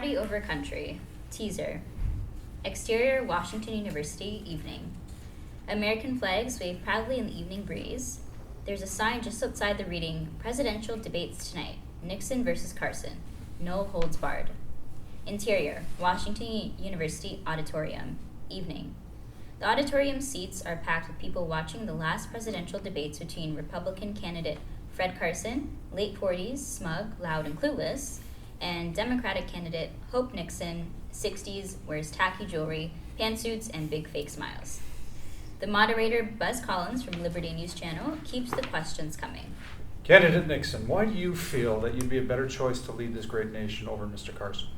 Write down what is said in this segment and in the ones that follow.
Party over country. Teaser. Exterior, Washington University, evening. American flags wave proudly in the evening breeze. There's a sign just outside the reading, Presidential Debates Tonight, Nixon versus Carson. No holds barred. Interior, Washington University Auditorium, evening. The auditorium seats are packed with people watching the last presidential debates between Republican candidate Fred Carson, late 40s, smug, loud, and clueless, and Democratic candidate Hope Nixon, 60s, wears tacky jewelry, pantsuits, and big fake smiles. The moderator, Buzz Collins from Liberty News Channel, keeps the questions coming. Candidate Nixon, why do you feel that you'd be a better choice to lead this great nation over Mr. Carson?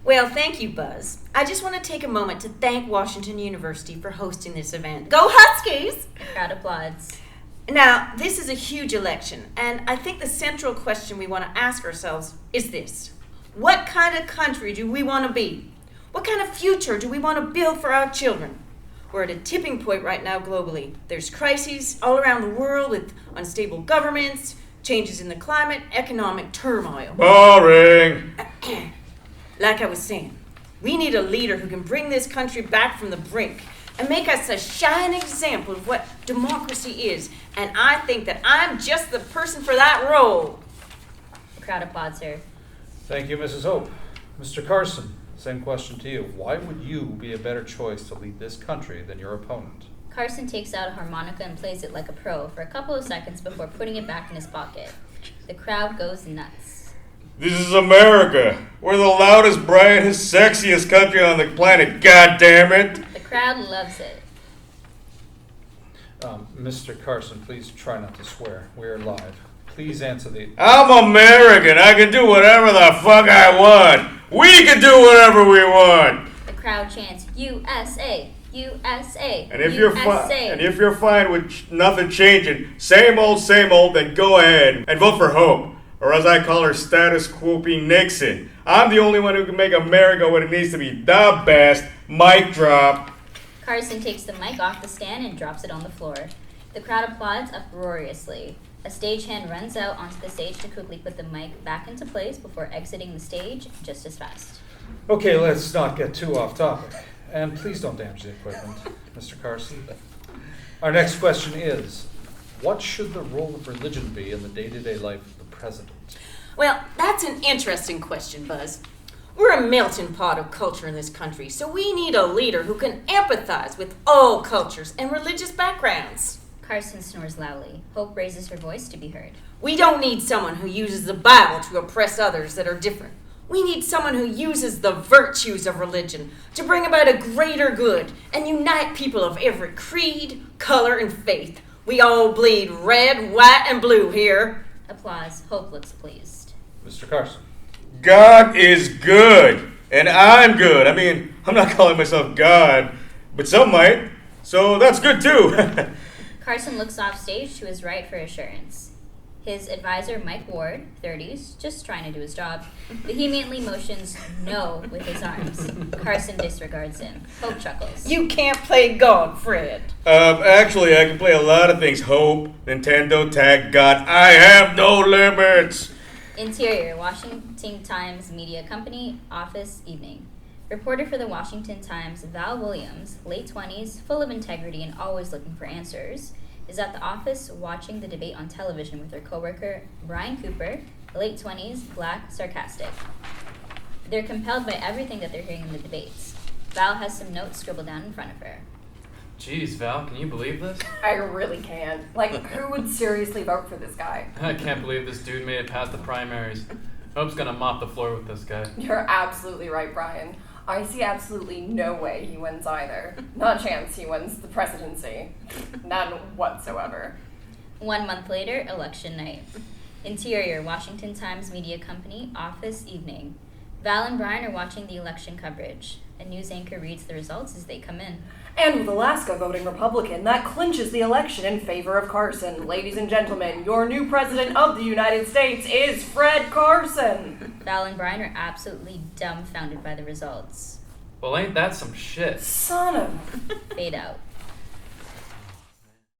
Well, thank you, Buzz. I just want to take a moment to thank Washington University for hosting this event. Go Huskies! The crowd applauds. Now, this is a huge election, and I think the central question we want to ask ourselves is this. What kind of country do we want to be? What kind of future do we want to build for our children? We're at a tipping point right now globally. There's crises all around the world with unstable governments, changes in the climate, economic turmoil. Boring! Like I was saying, we need a leader who can bring this country back from the brink and make us a shining example of what democracy is. And I think that I'm just the person for that role. The crowd applauds her. Thank you, Mrs. Hope. Mr. Carson, same question to you. Why would you be a better choice to lead this country than your opponent? Carson takes out a harmonica and plays it like a pro for a couple of seconds before putting it back in his pocket. The crowd goes nuts. This is America. We're the loudest, brightest, sexiest country on the planet, God damn it! The crowd loves it. Mr. Carson, please try not to swear. We're live. Please answer the... I'm American. I can do whatever the fuck I want. We can do whatever we want. The crowd chants, USA, USA, And if USA. you're fine with nothing changing, same old, then go ahead and vote for Hope. Or as I call her, status quo-py Nixon. I'm the only one who can make America what it needs to be. The best. Mic drop. Carson takes the mic off the stand and drops it on the floor. The crowd applauds uproariously. A stagehand runs out onto the stage to quickly put the mic back into place before exiting the stage just as fast. Okay, let's not get too off topic. And please don't damage the equipment, Mr. Carson. Our next question is, what should the role of religion be in the day-to-day life of the president? Well, that's an interesting question, Buzz. We're a melting pot of culture in this country, so we need a leader who can empathize with all cultures and religious backgrounds. Carson snores loudly. Hope raises her voice to be heard. We don't need someone who uses the Bible to oppress others that are different. We need someone who uses the virtues of religion to bring about a greater good and unite people of every creed, color, and faith. We all bleed red, white, and blue here. Applause. Hope looks pleased. Mr. Carson. God is good. And I'm good. I mean, I'm not calling myself God, but some might. So that's good too. Carson looks off stage to his right for assurance. His advisor, Mike Ward, 30s, just trying to do his job, vehemently motions no with his arms. Carson disregards him. Hope chuckles. You can't play God, Fred. Actually, I can play a lot of things. Hope, Nintendo, Tag, God. I have no limits. Interior, Washington Times Media Company, office, evening. Reporter for the Washington Times, Val Williams, late 20s, full of integrity and always looking for answers, is at the office watching the debate on television with her coworker, Bryan Cooper, late 20s, black, sarcastic. They're compelled by everything that they're hearing in the debates. Val has some notes scribbled down in front of her. Jeez, Val, can you believe this? I really can't. Like, who would seriously vote for this guy? I can't believe this dude made it past the primaries. Hope's gonna mop the floor with this guy. You're absolutely right, Bryan. I see absolutely no way he wins either. Not a chance he wins the presidency. None whatsoever. 1 month later, election night. Interior, Washington Times Media Company, office, evening. Val and Bryan are watching the election coverage. A news anchor reads the results as they come in. And with Alaska voting Republican, that clinches the election in favor of Carson. Ladies and gentlemen, your new president of the United States is Fred Carson. Val and Bryan are absolutely dumbfounded by the results. Well, ain't that some shit? Son of... Fade out.